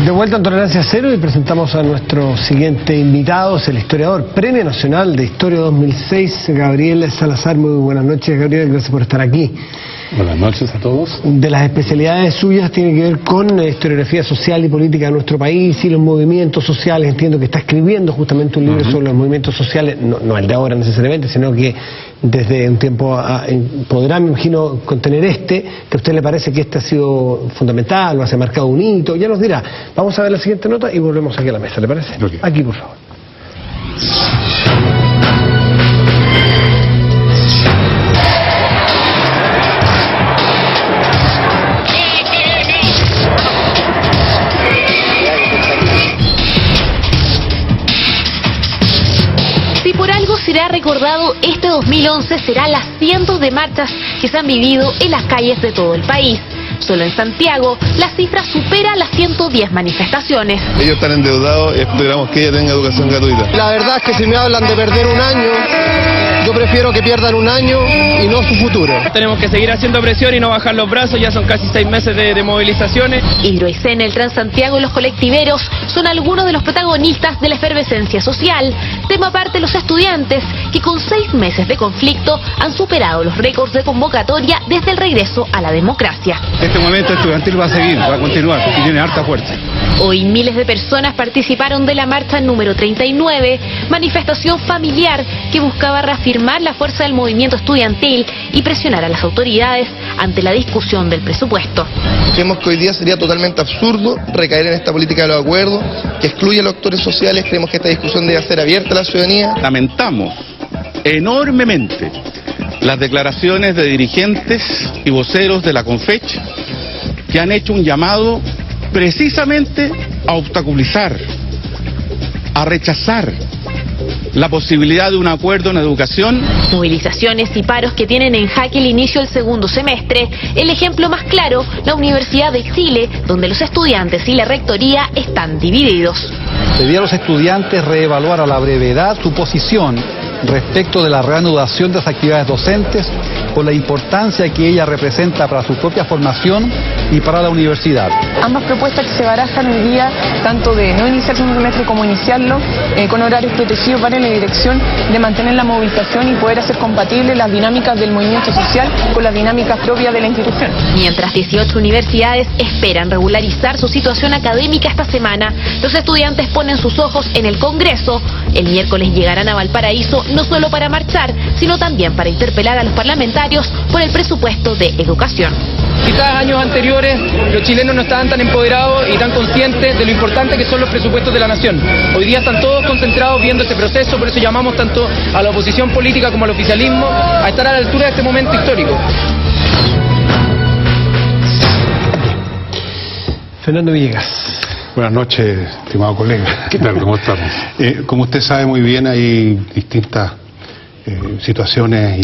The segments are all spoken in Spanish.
De vuelta en Tolerancia Cero y presentamos a nuestro siguiente invitado, es el historiador Premio Nacional de Historia 2006, Gabriel Salazar. Muy buenas noches, Gabriel, gracias por estar aquí. Buenas noches a todos. De las especialidades suyas tiene que ver con historiografía social y política de nuestro país y los movimientos sociales. Entiendo que está escribiendo justamente un libro sobre los movimientos sociales, no el de ahora necesariamente, sino que desde un tiempo podrá, me imagino, contener que a usted le parece que ha sido fundamental o ha marcado un hito, ya nos dirá. Vamos a ver la siguiente nota y volvemos aquí a la mesa, ¿le parece? Okay. Aquí, por favor. Será recordado este 2011 será las cientos de marchas que se han vivido en las calles de todo el país. Solo en Santiago la cifra supera las 110 manifestaciones. Ellos están endeudados, esperamos que ella tenga educación gratuita. La verdad es que si me hablan de perder un año, yo prefiero que pierdan un año y no su futuro. Tenemos que seguir haciendo presión y no bajar los brazos, ya son casi 6 meses de movilizaciones. Hidroicén, el Transantiago y los colectiveros son algunos de los protagonistas de la efervescencia social. Tema aparte los estudiantes, que con 6 meses de conflicto han superado los récords de convocatoria desde el regreso a la democracia. Este movimiento estudiantil va a seguir, va a continuar y tiene harta fuerza. Hoy miles de personas participaron de la marcha número 39, manifestación familiar que buscaba reafirmar la fuerza del movimiento estudiantil y presionar a las autoridades ante la discusión del presupuesto. Creemos que hoy día sería totalmente absurdo recaer en esta política de los acuerdos, que excluye a los actores sociales. Creemos que esta discusión debe ser abierta a la ciudadanía. Lamentamos enormemente las declaraciones de dirigentes y voceros de la CONFECH que han hecho un llamado precisamente a obstaculizar, a rechazar la posibilidad de un acuerdo en educación. Movilizaciones y paros que tienen en jaque el inicio del segundo semestre. El ejemplo más claro, la Universidad de Chile, donde los estudiantes y la rectoría están divididos. Debía a los estudiantes reevaluar a la brevedad su posición respecto de la reanudación de las actividades docentes por la importancia que ella representa para su propia formación y para la universidad. Ambas propuestas que se barajan hoy día, tanto de no iniciar un semestre como iniciarlo, con horarios protegidos, van en la dirección de mantener la movilización y poder hacer compatibles las dinámicas del movimiento social con las dinámicas propias de la institución. Mientras 18 universidades esperan regularizar su situación académica esta semana, los estudiantes ponen sus ojos en el Congreso. El miércoles llegarán a Valparaíso no solo para marchar, sino también para interpelar a los parlamentarios por el presupuesto de educación. Quizás años anteriores los chilenos no estaban tan empoderados y tan conscientes de lo importante que son los presupuestos de la nación. Hoy día están todos concentrados viendo este proceso, por eso llamamos tanto a la oposición política como al oficialismo a estar a la altura de este momento histórico. Fernando Villegas. Buenas noches, estimado colega. ¿Qué tal? ¿Cómo estamos? Como usted sabe muy bien, hay distintas situaciones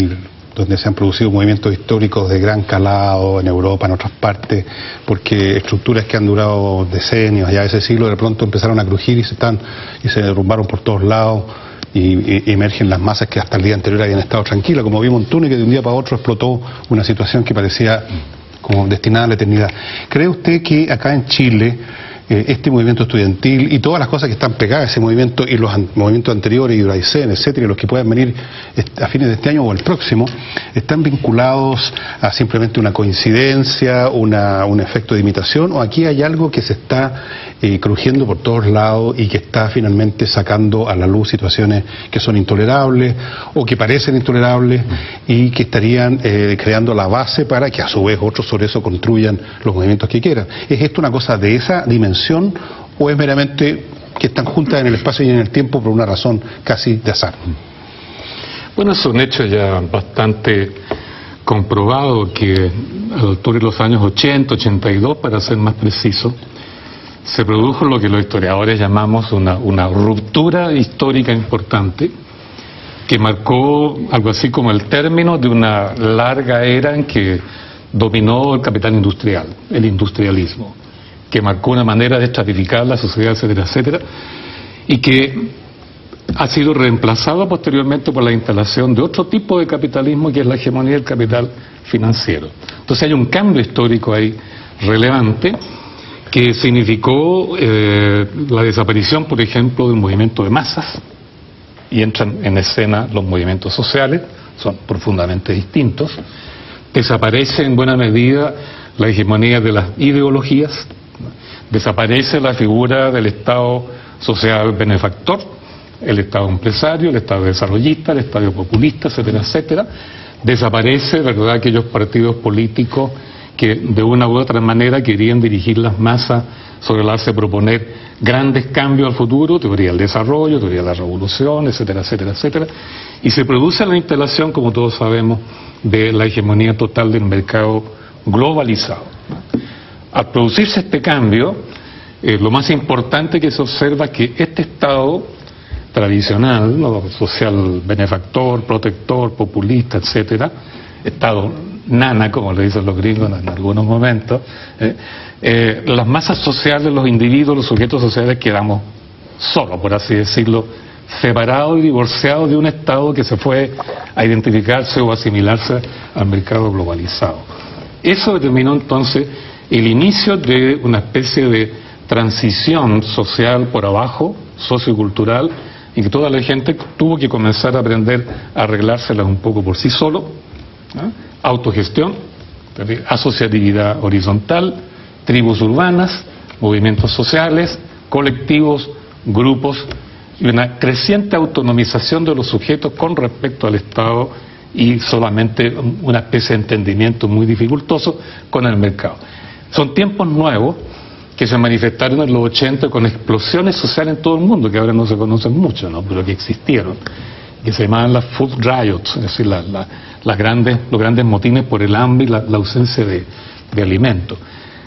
donde se han producido movimientos históricos de gran calado en Europa, en otras partes, porque estructuras que han durado decenios, ya ese siglo, de pronto empezaron a crujir y se derrumbaron por todos lados y emergen las masas que hasta el día anterior habían estado tranquilas, como vimos en Túnez, que de un día para otro explotó una situación que parecía como destinada a la eternidad. ¿Cree usted que acá en Chile este movimiento estudiantil y todas las cosas que están pegadas a ese movimiento y los movimientos anteriores, Hidroicén, etcétera, y los que puedan venir a fines de este año o el próximo, están vinculados a simplemente una coincidencia, un efecto de imitación, o aquí hay algo que se está crujiendo por todos lados y que está finalmente sacando a la luz situaciones que son intolerables o que parecen intolerables y que estarían creando la base para que a su vez otros sobre eso construyan los movimientos que quieran? ¿Es esto una cosa de esa dimensión o es meramente que están juntas en el espacio y en el tiempo por una razón casi de azar? Bueno, es un hecho ya bastante comprobado que a la altura de los años 80, 82, para ser más preciso, se produjo lo que los historiadores llamamos una ruptura histórica importante que marcó algo así como el término de una larga era en que dominó el capital industrial, el industrialismo, que marcó una manera de estratificar la sociedad, etcétera, etcétera, y que ha sido reemplazada posteriormente por la instalación de otro tipo de capitalismo, que es la hegemonía del capital financiero. Entonces hay un cambio histórico ahí relevante que significó la desaparición, por ejemplo, del movimiento de masas, y entran en escena los movimientos sociales, son profundamente distintos. Desaparece en buena medida la hegemonía de las ideologías, desaparece la figura del Estado social benefactor, el Estado empresario, el Estado desarrollista, el Estado populista, etcétera, etcétera. Desaparece, ¿verdad?, aquellos partidos políticos que de una u otra manera querían dirigir las masas sobre la base de proponer grandes cambios al futuro, teoría del desarrollo, teoría de la revolución, etcétera, etcétera, etcétera. Y se produce la instalación, como todos sabemos, de la hegemonía total del mercado globalizado. Al producirse este cambio, lo más importante que se observa es que este Estado tradicional, ¿no?, social benefactor, protector, populista, etcétera, Estado nana, como le dicen los gringos en algunos momentos, las masas sociales, los individuos, los sujetos sociales quedamos solos, por así decirlo, separados y divorciados de un Estado que se fue a identificarse o asimilarse al mercado globalizado. Eso determinó entonces el inicio de una especie de transición social por abajo, sociocultural, y que toda la gente tuvo que comenzar a aprender a arreglárselas un poco por sí solo, ¿no? Autogestión, asociatividad horizontal, tribus urbanas, movimientos sociales, colectivos, grupos, y una creciente autonomización de los sujetos con respecto al Estado y solamente una especie de entendimiento muy dificultoso con el mercado. Son tiempos nuevos que se manifestaron en los 80 con explosiones sociales en todo el mundo, que ahora no se conocen mucho, ¿no?, pero que existieron, que se llamaban las food riots, es decir, los grandes motines por el hambre y la ausencia de alimentos.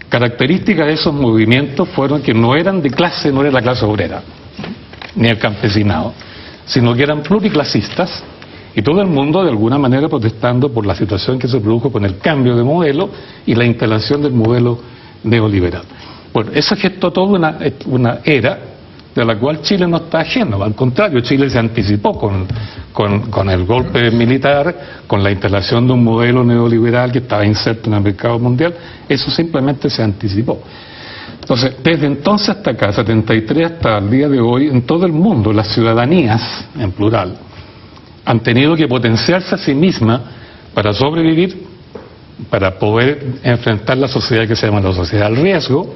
Características de esos movimientos fueron que no eran de clase, no era la clase obrera, ni el campesinado, sino que eran pluriclasistas, y todo el mundo de alguna manera protestando por la situación que se produjo con el cambio de modelo y la instalación del modelo neoliberal. Bueno, eso gestó toda una era de la cual Chile no está ajeno. Al contrario, Chile se anticipó con el golpe militar, con la instalación de un modelo neoliberal que estaba inserto en el mercado mundial. Eso simplemente se anticipó. Entonces, desde entonces hasta acá, 73 hasta el día de hoy, en todo el mundo, las ciudadanías, en plural, han tenido que potenciarse a sí mismas para sobrevivir, para poder enfrentar la sociedad que se llama la sociedad del riesgo,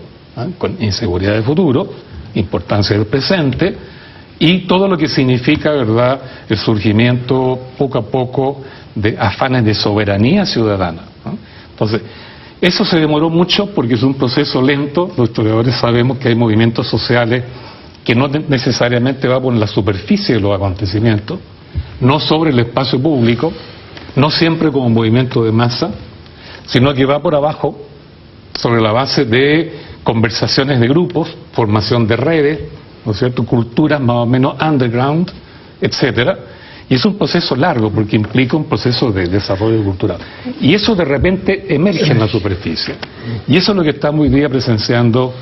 con inseguridad de futuro, importancia del presente, y todo lo que significa, ¿verdad?, el surgimiento poco a poco de afanes de soberanía ciudadana, ¿no? Entonces, eso se demoró mucho porque es un proceso lento. Los historiadores sabemos que hay movimientos sociales que no necesariamente va por la superficie de los acontecimientos, no sobre el espacio público, no siempre como movimiento de masa, sino que va por abajo, sobre la base de conversaciones de grupos, formación de redes, ¿no es cierto?, culturas más o menos underground, etcétera. Y es un proceso largo porque implica un proceso de desarrollo cultural. Y eso de repente emerge en la superficie. Y eso es lo que estamos hoy día presenciando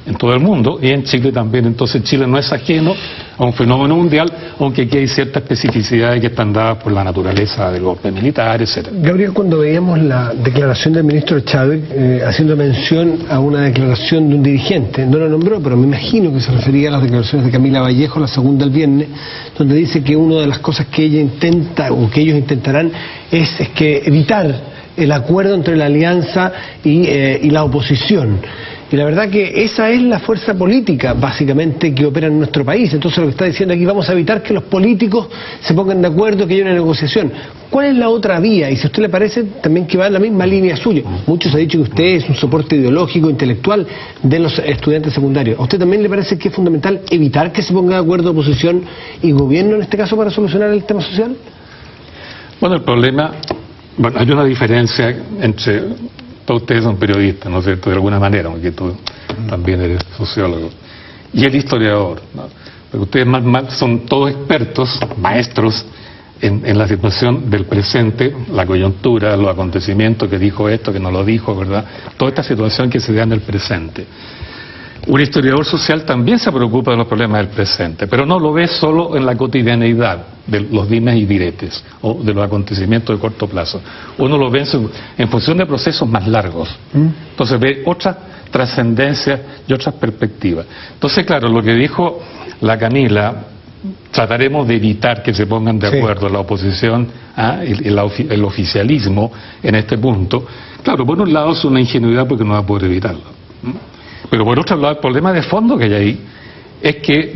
en todo el mundo y en Chile también. Entonces Chile no es ajeno a un fenómeno mundial, aunque aquí hay ciertas especificidades que están dadas por la naturaleza del golpe militar, etcétera. Gabriel, cuando veíamos la declaración del ministro Chávez haciendo mención a una declaración de un dirigente, no lo nombró, pero me imagino que se refería a las declaraciones de Camila Vallejo, la segunda el viernes, donde dice que una de las cosas que ella intenta o que ellos intentarán es que evitar el acuerdo entre la alianza y la oposición. Y la verdad que esa es la fuerza política, básicamente, que opera en nuestro país. Entonces lo que está diciendo aquí, vamos a evitar que los políticos se pongan de acuerdo, que haya una negociación. ¿Cuál es la otra vía? Y si a usted le parece, también que va en la misma línea suya. Muchos han dicho que usted es un soporte ideológico, intelectual de los estudiantes secundarios. ¿A usted también le parece que es fundamental evitar que se ponga de acuerdo oposición y gobierno, en este caso, para solucionar el tema social? Bueno, el problema... Bueno, hay una diferencia entre... Todos ustedes son periodistas, ¿no es cierto?, de alguna manera, porque tú también eres sociólogo. Y el historiador, ¿no? Porque ustedes son todos expertos, maestros, en la situación del presente, la coyuntura, los acontecimientos, que dijo esto, que no lo dijo, ¿verdad? Toda esta situación que se da en el presente. Un historiador social también se preocupa de los problemas del presente, pero no lo ve solo en la cotidianeidad de los dimes y diretes o de los acontecimientos de corto plazo. Uno lo ve en función de procesos más largos. Entonces ve otras trascendencias y otras perspectivas. Entonces, claro, lo que dijo la Camila, trataremos de evitar que se pongan de acuerdo la oposición y el oficialismo en este punto. Claro, por un lado es una ingenuidad porque no va a poder evitarlo. Pero por otro lado, el problema de fondo que hay ahí es que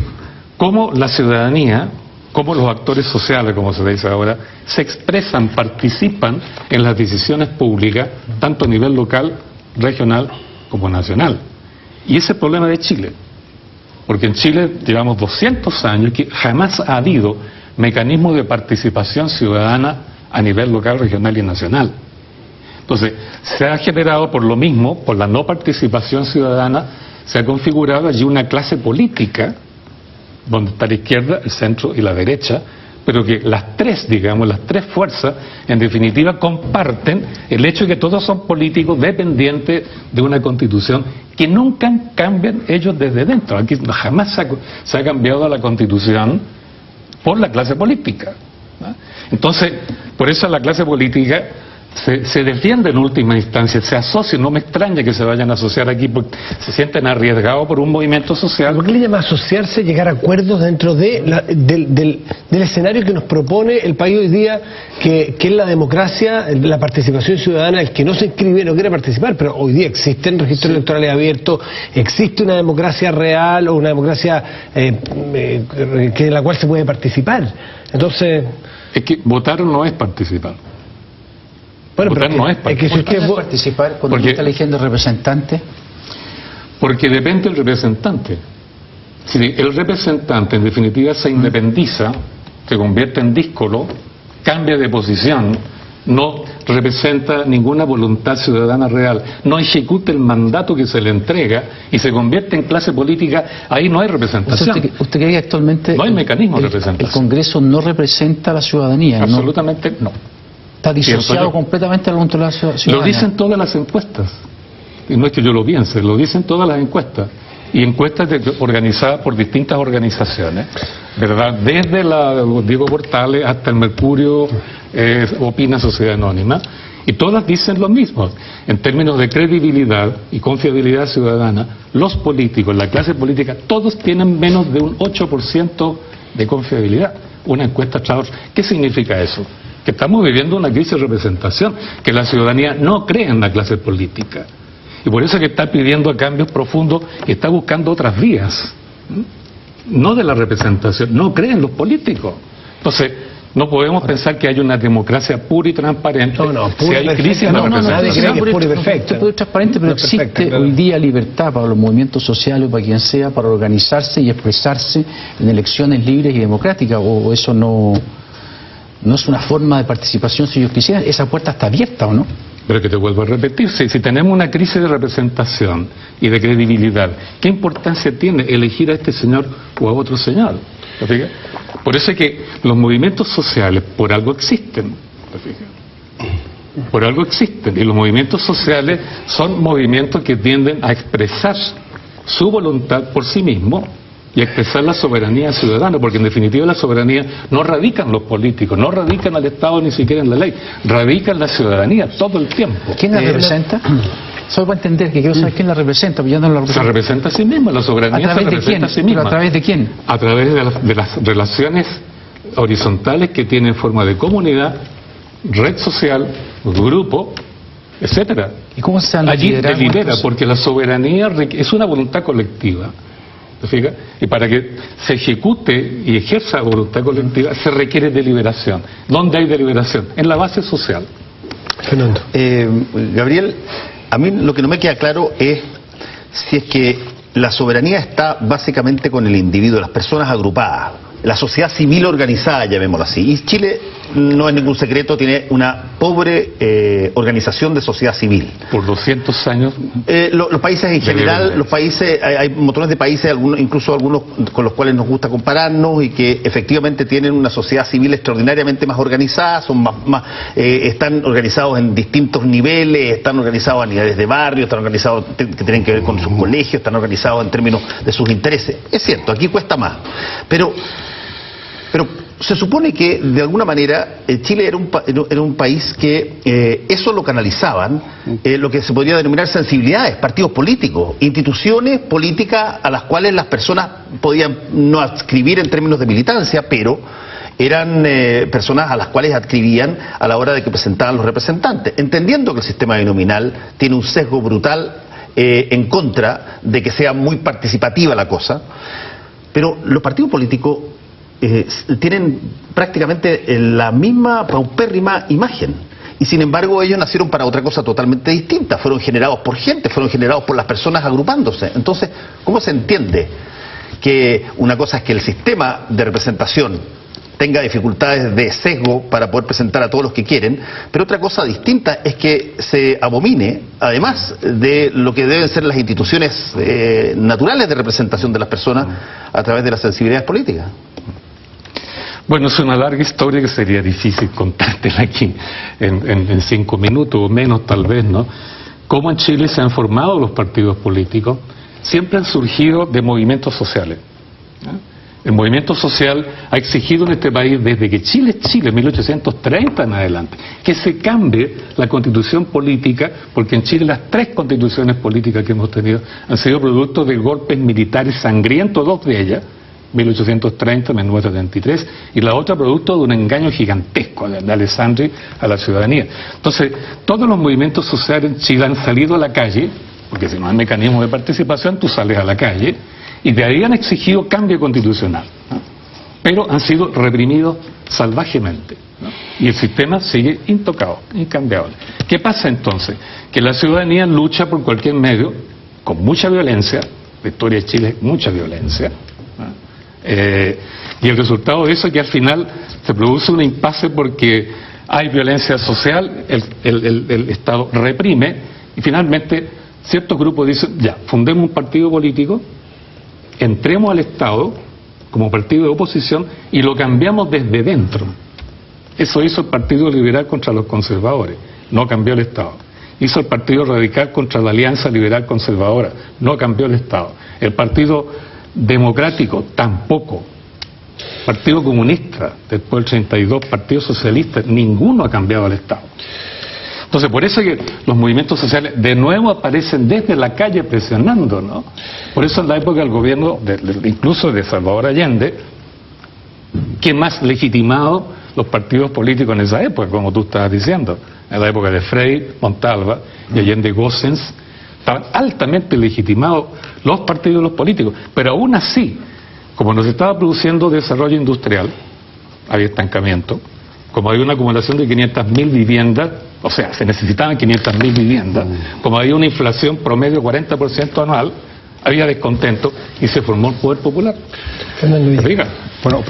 cómo la ciudadanía, cómo los actores sociales, como se dice ahora, se expresan, participan en las decisiones públicas, tanto a nivel local, regional como nacional. Y ese es el problema de Chile. Porque en Chile llevamos 200 años que jamás ha habido mecanismos de participación ciudadana a nivel local, regional y nacional. Entonces, se ha generado por lo mismo, por la no participación ciudadana, se ha configurado allí una clase política, donde está la izquierda, el centro y la derecha, pero que las tres fuerzas, en definitiva, comparten el hecho de que todos son políticos dependientes de una constitución que nunca cambian ellos desde dentro. Aquí jamás se ha cambiado la constitución por la clase política, ¿no? Entonces, por eso la clase política se defiende en última instancia, se asocia. No me extraña que se vayan a asociar aquí porque se sienten arriesgados por un movimiento social. ¿Por qué le llama asociarse, llegar a acuerdos dentro del escenario que nos propone el país hoy día, que es la democracia, la participación ciudadana? El que no se inscribe no quiere participar, pero hoy día existen registros electorales abiertos, existe una democracia real o una democracia en la cual se puede participar. Entonces, es que votar no es participar. Bueno, votar no es participar. ¿Por qué no es participar cuando uno está eligiendo representantes? Porque depende del representante. Si el representante en definitiva se independiza, se convierte en díscolo, cambia de posición, no representa ninguna voluntad ciudadana real, no ejecuta el mandato que se le entrega y se convierte en clase política, ahí no hay representación. ¿Usted cree que actualmente no hay mecanismo de representación? El Congreso no representa a la ciudadanía? Absolutamente no. Está disociado completamente al voluntad de la ciudadanía. Lo dicen todas las encuestas. Y no es que yo lo piense, lo dicen todas las encuestas. Y encuestas organizadas por distintas organizaciones, ¿verdad? Desde la Diego Portales hasta el Mercurio, Opina Sociedad Anónima. Y todas dicen lo mismo. En términos de credibilidad y confiabilidad ciudadana, los políticos, la clase política, todos tienen menos de un 8% de confiabilidad. Una encuesta tras otra. ¿Qué significa eso? Que estamos viviendo una crisis de representación, que la ciudadanía no cree en la clase política. Y por eso es que está pidiendo cambios profundos y está buscando otras vías. No de la representación, no cree en los políticos. Entonces, no podemos pensar que hay una democracia pura y transparente. Si hay crisis de representación. Pura y perfecta. Pura y transparente, pero existe hoy día libertad para los movimientos sociales o para quien sea, para organizarse y expresarse en elecciones libres y democráticas, o eso no es una forma de participación si ellos quisieran. Esa puerta está abierta, ¿o no? Pero que te vuelvo a repetir, si tenemos una crisis de representación y de credibilidad, ¿qué importancia tiene elegir a este señor o a otro señor? ¿Te fijas? Por eso es que los movimientos sociales por algo existen. ¿Te fijas? Por algo existen. Y los movimientos sociales son movimientos que tienden a expresar su voluntad por sí mismos y expresar la soberanía ciudadana, porque en definitiva la soberanía no radica en los políticos, no radica en el Estado ni siquiera en la ley, radica en la ciudadanía todo el tiempo. ¿Quién la representa? Solo para entender, que quiero saber quién la representa, pero ya no la representa. Se representa a sí misma, la soberanía se representa a sí misma. ¿Pero a través de quién? A través de las relaciones horizontales que tienen forma de comunidad, red social, grupo, etcétera. ¿Y cómo se han allí delibera, porque la soberanía es una voluntad colectiva. ¿Te fijas? Y para que se ejecute y ejerza voluntad colectiva se requiere deliberación. ¿Dónde hay deliberación? En la base social. Fernando. Gabriel, a mí lo que no me queda claro es si es que la soberanía está básicamente con el individuo, las personas agrupadas, la sociedad civil organizada, llamémoslo así. Y Chile, no es ningún secreto, tiene una pobre organización de sociedad civil. Por 200 años. Los países en general, los países, hay montones de países, incluso algunos con los cuales nos gusta compararnos, y que efectivamente tienen una sociedad civil extraordinariamente más organizada, son están organizados en distintos niveles, están organizados a niveles de barrio, están organizados que tienen que ver con sus colegios, están organizados en términos de sus intereses. Es cierto, aquí cuesta más. Pero se supone que, de alguna manera, Chile era un país que eso lo canalizaban, lo que se podría denominar sensibilidades, partidos políticos, instituciones políticas a las cuales las personas podían no adscribir en términos de militancia, pero eran personas a las cuales adscribían a la hora de que presentaban los representantes, entendiendo que el sistema binominal tiene un sesgo brutal en contra de que sea muy participativa la cosa, pero los partidos políticos tienen prácticamente la misma paupérrima imagen, y sin embargo ellos nacieron para otra cosa totalmente distinta, fueron generados por gente, fueron generados por las personas agrupándose. Entonces, ¿cómo se entiende que una cosa es que el sistema de representación tenga dificultades de sesgo para poder presentar a todos los que quieren, pero otra cosa distinta es que se abomine, además de lo que deben ser las instituciones naturales de representación de las personas a través de las sensibilidades políticas? Bueno, es una larga historia que sería difícil contártela aquí en 5 minutos o menos tal vez, ¿no? Cómo en Chile se han formado los partidos políticos, siempre han surgido de movimientos sociales, ¿no? El movimiento social ha exigido en este país, desde que Chile es Chile, 1830 en adelante, que se cambie la constitución política, porque en Chile las 3 constituciones políticas que hemos tenido han sido producto de golpes militares sangrientos, 2 de ellas, 1830, 1973, y la otra producto de un engaño gigantesco de Alessandri a la ciudadanía. Entonces, todos los movimientos sociales en Chile han salido a la calle, porque si no hay mecanismo de participación, tú sales a la calle, y de ahí han exigido cambio constitucional, ¿no? Pero han sido reprimidos salvajemente, ¿no? Y el sistema sigue intocado, incambiable. ¿Qué pasa entonces? Que la ciudadanía lucha por cualquier medio, con mucha violencia, la historia de Chile es mucha violencia, ¿no? Y el resultado de eso es que al final se produce un impasse porque hay violencia social, el Estado reprime, y finalmente ciertos grupos dicen, ya, fundemos un partido político, entremos al Estado como partido de oposición y lo cambiamos desde dentro. Eso hizo el Partido Liberal contra los conservadores, no cambió el Estado. Hizo el Partido Radical contra la Alianza Liberal Conservadora, no cambió el Estado. El Partido Democrático tampoco. Partido Comunista, después del 32, Partido Socialista, ninguno ha cambiado el Estado. Entonces, por eso es que los movimientos sociales de nuevo aparecen desde la calle presionando, ¿no? Por eso en la época del gobierno, incluso de Salvador Allende, que más legitimado los partidos políticos en esa época, como tú estabas diciendo, en la época de Frei, Montalva y Allende Gossens, estaban altamente legitimados los partidos y los políticos, pero aún así, como no se estaba produciendo desarrollo industrial, había estancamiento, como había una acumulación de 500.000 viviendas, o sea, se necesitaban 500.000 viviendas, como había una inflación promedio 40% anual, había descontento y se formó el poder popular. Bueno,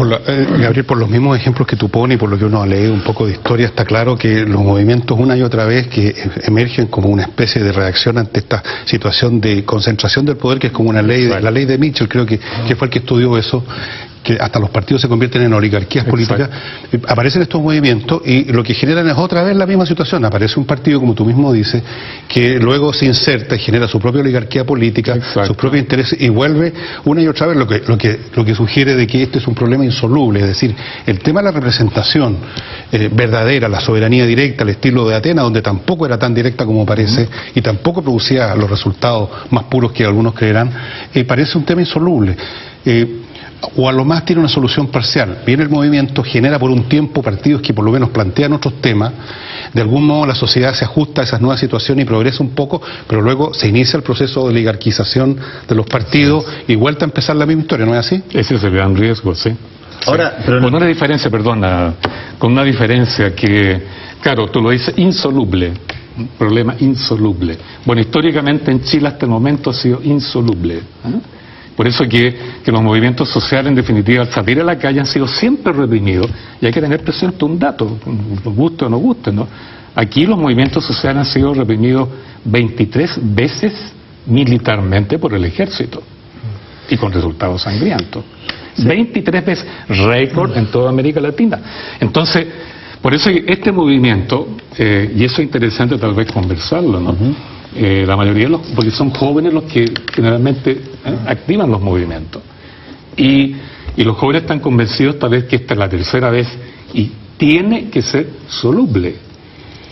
Gabriel, por los mismos ejemplos que tú pones y por lo que uno ha leído un poco de historia, está claro que los movimientos una y otra vez que emergen como una especie de reacción ante esta situación de concentración del poder, que es como una ley, la ley de Mitchell, creo que fue el que estudió eso, que hasta los partidos se convierten en oligarquías políticas. Aparecen estos movimientos y lo que generan es otra vez la misma situación. Aparece un partido, como tú mismo dices, que luego se inserta y genera su propia oligarquía política, sus propios intereses, y vuelve una y otra vez lo que sugiere de que este es un problema insoluble. Es decir, el tema de la representación verdadera, la soberanía directa, al estilo de Atenas, donde tampoco era tan directa como parece y tampoco producía los resultados más puros que algunos creerán, parece un tema insoluble. O a lo más tiene una solución parcial. Viene el movimiento, genera por un tiempo partidos que por lo menos plantean otros temas, de algún modo la sociedad se ajusta a esas nuevas situaciones y progresa un poco, pero luego se inicia el proceso de oligarquización de los partidos y vuelta a empezar la misma historia, ¿no es así? Ese es el gran riesgo, sí. Ahora, pero con una diferencia, con una diferencia que, claro, tú lo dices, insoluble, un problema insoluble. Bueno, históricamente en Chile hasta el momento ha sido insoluble, ¿eh? Por eso que los movimientos sociales, en definitiva, al salir a la calle, han sido siempre reprimidos. Y hay que tener presente un dato, nos guste o no guste, ¿no? Aquí los movimientos sociales han sido reprimidos 23 veces militarmente por el ejército. Y con resultados sangrientos. Sí. 23 veces, récord en toda América Latina. Entonces, por eso este movimiento, y eso es interesante tal vez conversarlo, ¿no? La mayoría porque son jóvenes los que generalmente activan los movimientos. Y Y los jóvenes están convencidos tal vez que esta es la tercera vez y tiene que ser soluble.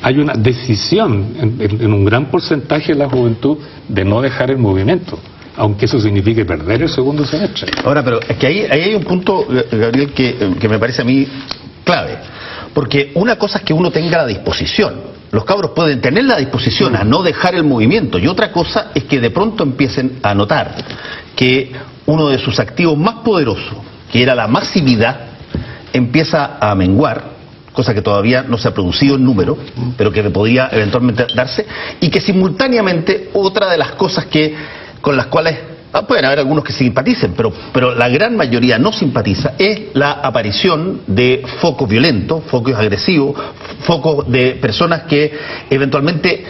Hay una decisión en un gran porcentaje de la juventud de no dejar el movimiento, aunque eso signifique perder el segundo semestre. Ahora, pero es que ahí hay un punto, Gabriel, que me parece a mí clave. Porque una cosa es que uno tenga la disposición. Los cabros pueden tener la disposición a no dejar el movimiento. Y otra cosa es que de pronto empiecen a notar que uno de sus activos más poderosos, que era la masividad, empieza a menguar, cosa que todavía no se ha producido en número, pero que podría eventualmente darse, y que simultáneamente otra de las cosas con las cuales pueden haber algunos que simpaticen, pero la gran mayoría no simpatiza, es la aparición de focos violentos, focos agresivos, focos de personas que eventualmente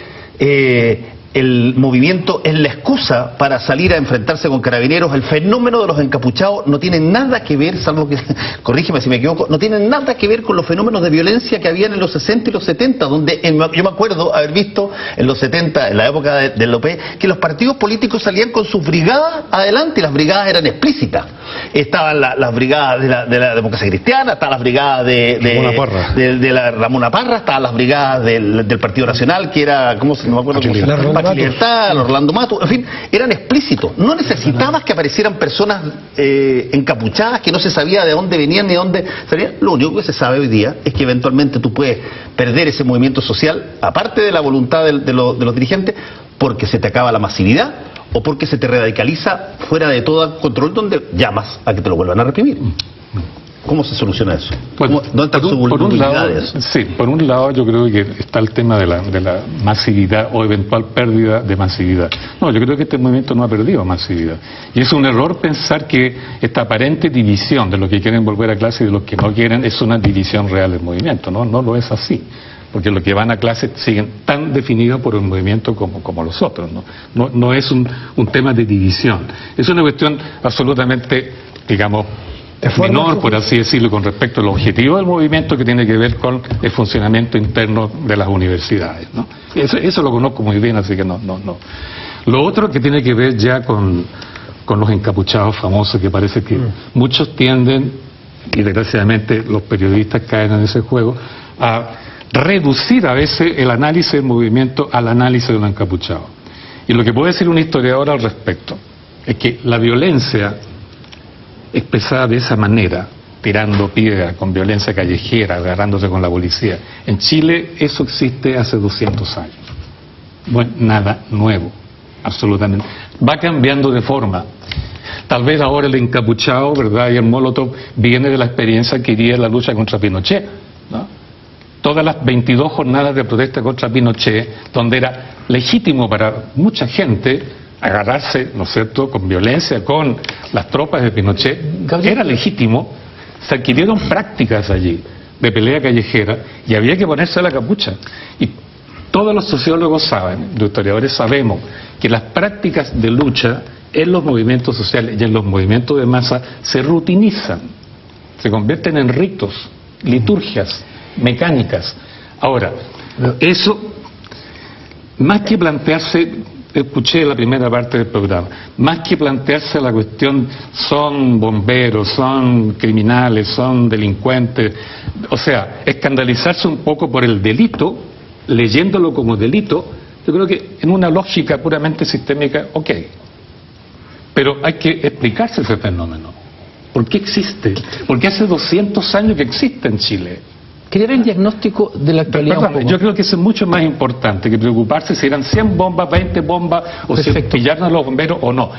el movimiento es la excusa para salir a enfrentarse con carabineros. El fenómeno de los encapuchados no tiene nada que ver, salvo que, corrígeme si me equivoco, no tiene nada que ver con los fenómenos de violencia que habían en los 60 y los 70, donde yo me acuerdo haber visto en los 70, en la época del López, que los partidos políticos salían con sus brigadas adelante, y las brigadas eran explícitas. Estaban las brigadas de la democracia cristiana, estaban las brigadas de la Ramona Parra, estaban las brigadas del Partido Nacional, que era, ¿cómo se me acuerdo? Libertad, Orlando Mato, en fin, eran explícitos. No necesitabas que aparecieran personas encapuchadas que no se sabía de dónde venían ni de dónde salían. Lo único que se sabe hoy día es que eventualmente tú puedes perder ese movimiento social, aparte de la voluntad de los dirigentes, porque se te acaba la masividad o porque se te radicaliza fuera de todo control, donde llamas a que te lo vuelvan a reprimir. ¿Cómo se soluciona eso? Bueno, ¿Dónde está su vulnerabilidad de eso? Sí, por un lado yo creo que está el tema de la masividad o eventual pérdida de masividad. No, yo creo que este movimiento no ha perdido masividad. Y es un error pensar que esta aparente división de los que quieren volver a clase y de los que no quieren es una división real del movimiento. No lo es así. Porque los que van a clase siguen tan definidos por el movimiento como los otros. No es un tema de división. Es una cuestión absolutamente, digamos, menor, por así decirlo, con respecto al objetivo del movimiento, que tiene que ver con el funcionamiento interno de las universidades, ¿no? Eso lo conozco muy bien, así que no. Lo otro que tiene que ver ya con los encapuchados famosos, que parece que muchos tienden, y desgraciadamente los periodistas caen en ese juego, a reducir a veces el análisis del movimiento al análisis de los encapuchados. Y lo que puede decir un historiador al respecto es que la violencia expresada de esa manera, tirando piedras, con violencia callejera, agarrándose con la policía, en Chile eso existe hace 200 años. Bueno, nada nuevo, absolutamente. Va cambiando de forma. Tal vez ahora el encapuchado, ¿verdad?, y el Molotov viene de la experiencia que quería la lucha contra Pinochet, ¿no? Todas las 22 jornadas de protesta contra Pinochet, donde era legítimo para mucha gente agarrarse, ¿no es cierto?, con violencia, con las tropas de Pinochet, era legítimo, se adquirieron prácticas allí de pelea callejera y había que ponerse la capucha. Y todos los sociólogos saben, los historiadores sabemos, que las prácticas de lucha en los movimientos sociales y en los movimientos de masa se rutinizan, se convierten en ritos, liturgias, mecánicas. Ahora, eso, más que plantearse, escuché la primera parte del programa, más que plantearse la cuestión, son bomberos, son criminales, son delincuentes, o sea, escandalizarse un poco por el delito, leyéndolo como delito, yo creo que en una lógica puramente sistémica, ok, pero hay que explicarse ese fenómeno. ¿Por qué existe? Porque hace 200 años que existe en Chile. Quería ver el diagnóstico de la actualidad. Yo creo que eso es mucho más importante que preocuparse si eran 100 bombas, 20 bombas, o si pillaron a los bomberos o no.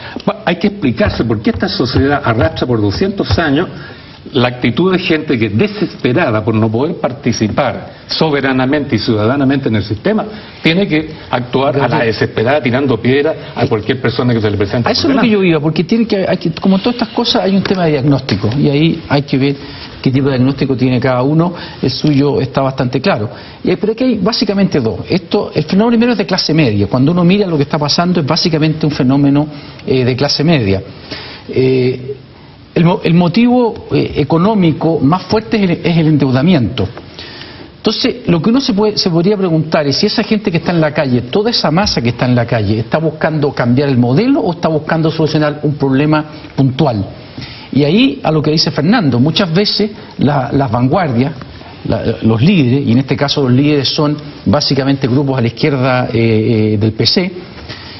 Hay que explicarse por qué esta sociedad arrastra por 200 años la actitud de gente que, desesperada por no poder participar soberanamente y ciudadanamente en el sistema, tiene que actuar a la desesperada tirando piedras a cualquier persona que se le presente. A eso es lo que yo iba, porque como todas estas cosas, hay un tema de diagnóstico, y ahí hay que ver qué tipo de diagnóstico tiene cada uno. El suyo está bastante claro. Pero aquí hay básicamente dos. El fenómeno primero es de clase media. Cuando uno mira lo que está pasando, es básicamente un fenómeno de clase media. El motivo económico más fuerte es el endeudamiento. Entonces, lo que uno se podría preguntar es si esa gente que está en la calle, toda esa masa que está en la calle, ¿está buscando cambiar el modelo o está buscando solucionar un problema puntual? Y ahí a lo que dice Fernando, muchas veces las vanguardias, los líderes, y en este caso los líderes son básicamente grupos a la izquierda del PC,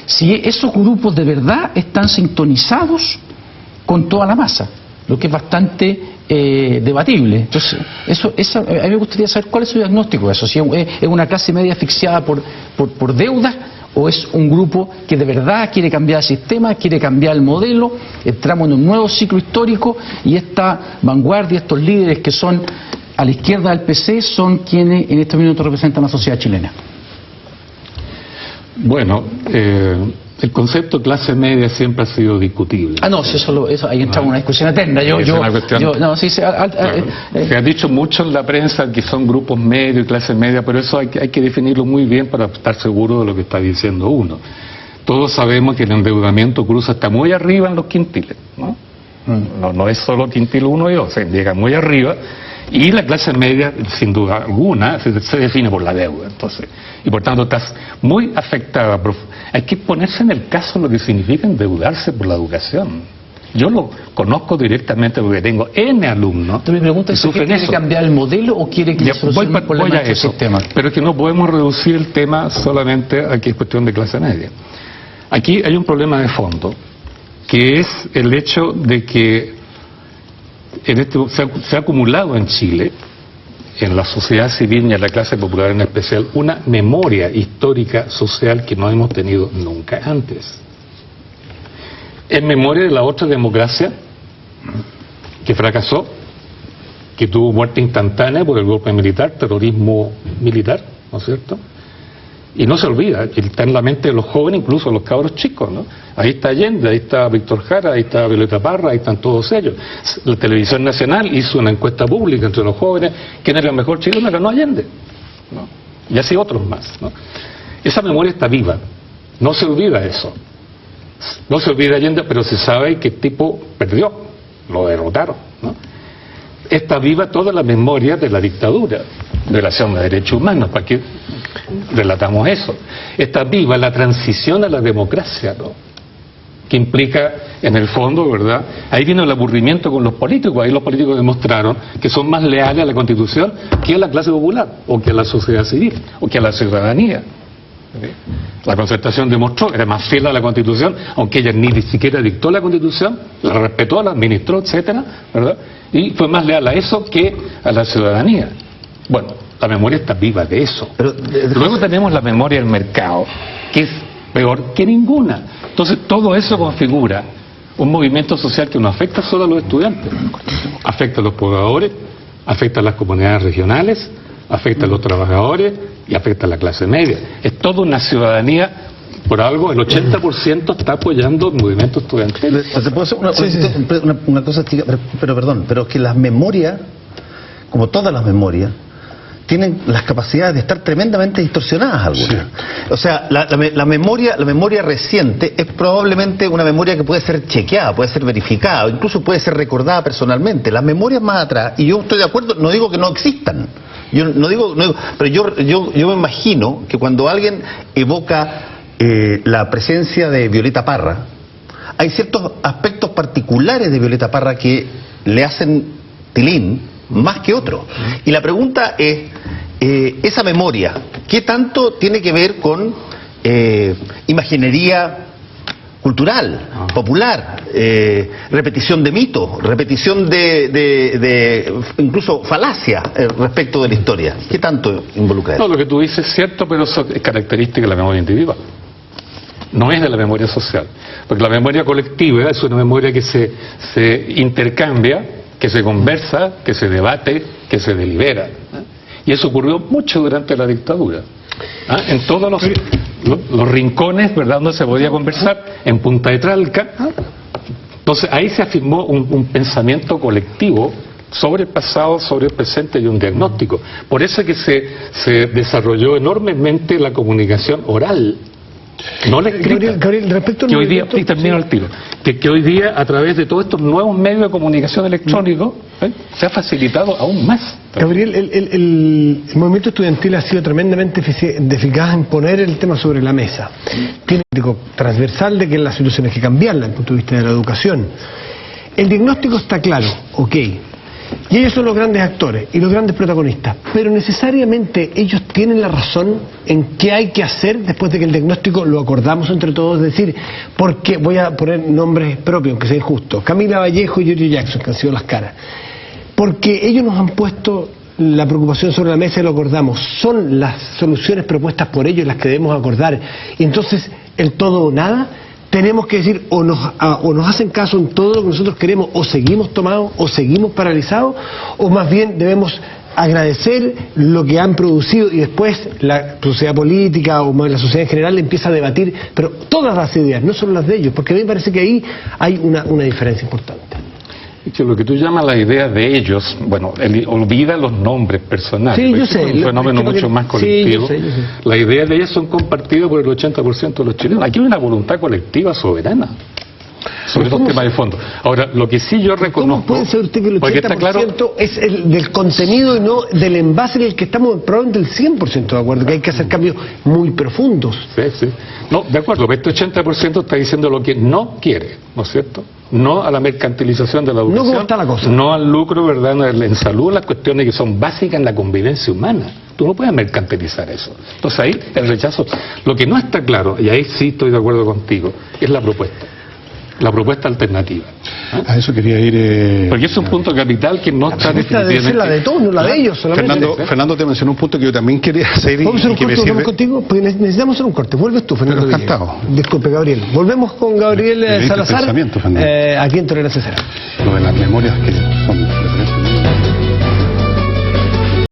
si esos grupos de verdad están sintonizados con toda la masa, lo que es bastante debatible. Entonces, a mí me gustaría saber cuál es su diagnóstico de eso, si es una clase media asfixiada por deudas, o es un grupo que de verdad quiere cambiar el sistema, quiere cambiar el modelo. Entramos en un nuevo ciclo histórico y esta vanguardia, estos líderes que son a la izquierda del PC, son quienes en este minuto representan a la sociedad chilena. Bueno, el concepto de clase media siempre ha sido discutible. No, eso ahí entramos en una discusión eterna. Se ha dicho mucho en la prensa que son grupos medios y clase media, pero eso hay que definirlo muy bien para estar seguro de lo que está diciendo uno. Todos sabemos que el endeudamiento cruza hasta muy arriba en los quintiles, ¿no? No es solo quintil 1 y 2, llega muy arriba. Y la clase media, sin duda alguna, se define por la deuda, entonces, y por tanto estás muy afectada. Hay que ponerse en el caso lo que significa endeudarse por la educación. Yo lo conozco directamente porque tengo N alumnos. Entonces mi pregunta es, ¿quiere cambiar el modelo o quiere que se solucione el problema del sistema? Pero es que no podemos reducir el tema solamente a que es cuestión de clase media. Aquí hay un problema de fondo, que es el hecho de que se ha acumulado en Chile, en la sociedad civil y en la clase popular en especial, una memoria histórica social que no hemos tenido nunca antes. En memoria de la otra democracia que fracasó, que tuvo muerte instantánea por el golpe militar, terrorismo militar, ¿no es cierto? Y no se olvida, está en la mente de los jóvenes, incluso los cabros chicos, ¿no? Ahí está Allende, ahí está Víctor Jara, ahí está Violeta Parra, ahí están todos ellos. La Televisión Nacional hizo una encuesta pública entre los jóvenes, ¿quién era el mejor chileno? Ganó Allende, ¿no? Y así otros más, ¿no? Esa memoria está viva, no se olvida eso. No se olvida Allende, pero se sabe que el tipo perdió, lo derrotaron, ¿no? Está viva toda la memoria de la dictadura, violación de derechos humanos, ¿para qué relatamos eso? Está viva la transición a la democracia, ¿no? Que implica, en el fondo, ¿verdad? Ahí viene el aburrimiento con los políticos. Ahí los políticos demostraron que son más leales a la Constitución que a la clase popular, o que a la sociedad civil, o que a la ciudadanía. La Concertación demostró que era más fiel a la Constitución, aunque ella ni siquiera dictó la Constitución, la respetó, la administró, etcétera, ¿verdad? Y fue más leal a eso que a la ciudadanía. Bueno, la memoria está viva de eso. Luego tenemos la memoria del mercado, que es peor que ninguna. Entonces todo eso configura un movimiento social que no afecta solo a los estudiantes, afecta a los pobladores, afecta a las comunidades regionales, afecta a los trabajadores y afecta a la clase media. Es toda una ciudadanía, por algo el 80% está apoyando el movimiento estudiantil. ¿Se puede hacer una cosa, pero es que las memorias, como todas las memorias, tienen las capacidades de estar tremendamente distorsionadas algunas. Sí. O sea, la memoria reciente es probablemente una memoria que puede ser chequeada, puede ser verificada, o incluso puede ser recordada personalmente. Las memorias más atrás, y yo estoy de acuerdo, no digo que no existan, pero yo me imagino que cuando alguien evoca la presencia de Violeta Parra, hay ciertos aspectos particulares de Violeta Parra que le hacen tilín más que otros. Y la pregunta es, esa memoria, ¿qué tanto tiene que ver con imaginería cultural, popular, repetición de mitos, repetición de incluso falacia respecto de la historia? ¿Qué tanto involucra eso? No, lo que tú dices es cierto, pero eso es característica de la memoria individual. No es de la memoria social. Porque la memoria colectiva es una memoria que se intercambia, que se conversa, que se debate, que se delibera, ¿eh? Y eso ocurrió mucho durante la dictadura, ¿eh? En todos los rincones, ¿verdad?, donde se podía conversar, en Punta de Tralca, ¿eh? Entonces ahí se afirmó un pensamiento colectivo sobre el pasado, sobre el presente y un diagnóstico. Por eso es que se desarrolló enormemente la comunicación oral, no la escrita. Gabriel, respecto al que hoy día, y termino el tiro, que hoy día, a través de todos estos nuevos medios de comunicación electrónicos, se ha facilitado aún más. Gabriel, el movimiento estudiantil ha sido tremendamente eficaz en poner el tema sobre la mesa. Tiene un crítico transversal de que las soluciones hay que cambiarla desde el punto de vista de la educación. el diagnóstico está claro, ok, y ellos son los grandes actores y los grandes protagonistas, pero necesariamente ellos tienen la razón en qué hay que hacer después de que el diagnóstico lo acordamos entre todos. Es decir, porque voy a poner nombres propios, aunque sea injusto, Camila Vallejo y Giorgio Jackson, que han sido las caras, porque ellos nos han puesto la preocupación sobre la mesa y lo acordamos. Son las soluciones propuestas por ellos las que debemos acordar. Y entonces, el todo o nada, tenemos que decir o nos hacen caso en todo lo que nosotros queremos, o seguimos tomados, o seguimos paralizados, o más bien debemos agradecer lo que han producido y después la sociedad política o la sociedad en general empieza a debatir, pero todas las ideas, no solo las de ellos, porque a mí me parece que ahí hay una diferencia importante. Que lo que tú llamas la idea de ellos, bueno, olvida los nombres personales. Sí, yo sé. Es un fenómeno mucho más colectivo. Sí, yo sé. La idea de ellos son compartidas por el 80% de los chilenos. Aquí hay una voluntad colectiva soberana sobre los temas de fondo. Ahora, lo que sí yo reconozco... ¿Cómo puede ser usted que el 80% está claro, es el del contenido y no del envase en el que estamos probablemente el 100% de acuerdo, que hay que hacer cambios muy profundos? Sí, sí. No, de acuerdo, pero este 80% está diciendo lo que no quiere, ¿no es cierto? No a la mercantilización de la educación, no, ¿cómo está la cosa? No al lucro, ¿verdad? En salud, las cuestiones que son básicas en la convivencia humana. Tú no puedes mercantilizar eso. Entonces ahí el rechazo. Lo que no está claro, y ahí sí estoy de acuerdo contigo, es la propuesta. La propuesta alternativa. A eso quería ir... Porque es un punto capital que no está definitivamente... Debe ser la de todos, no la de ellos solamente. Fernando te mencionó un punto que yo también quería hacer. ¿Vamos a hacer un corte? ¿Volvemos contigo? Porque necesitamos hacer un corte. Vuelves tú, Fernando. Pero encantado. Disculpe, Gabriel. Volvemos con Gabriel Salazar, aquí en Tolerancia Cero. Lo de las memorias que